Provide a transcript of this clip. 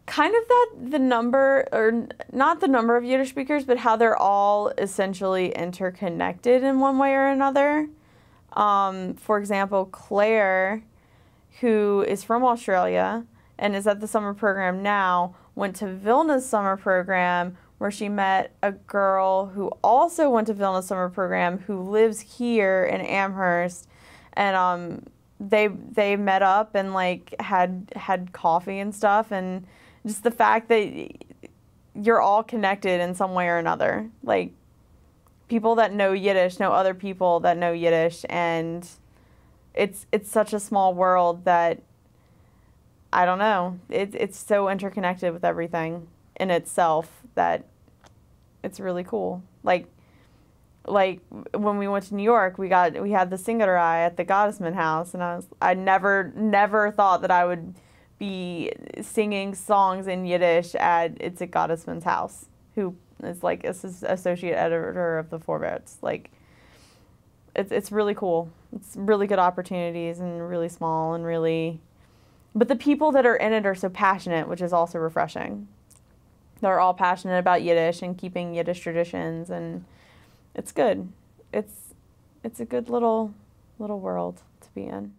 Kind of that the number, or not the number of Yiddish speakers, but how they're all essentially interconnected in one way or another. For example, Claire, who is from Australia and is at the summer program now, went to Vilna's summer program where she met a girl who also went to Vilna's summer program who lives here in Amherst, and they met up and like had coffee and stuff, and just the fact that you're all connected in some way or another. Like, people that know Yiddish know other people that know Yiddish, and it's such a small world that, I don't know, it's so interconnected with everything in itself that it's really cool. Like when we went to New York, we had the Singarai at the Gottesman house, and I never thought that I would be singing songs in Yiddish at Itzik Gottesman's house, who is like associate editor of the Vorwärts. Like, it's really cool. It's really good opportunities and really small and really, but the people that are in it are so passionate, which is also refreshing. They're all passionate about Yiddish and keeping Yiddish traditions, and it's good. It's a good little world to be in.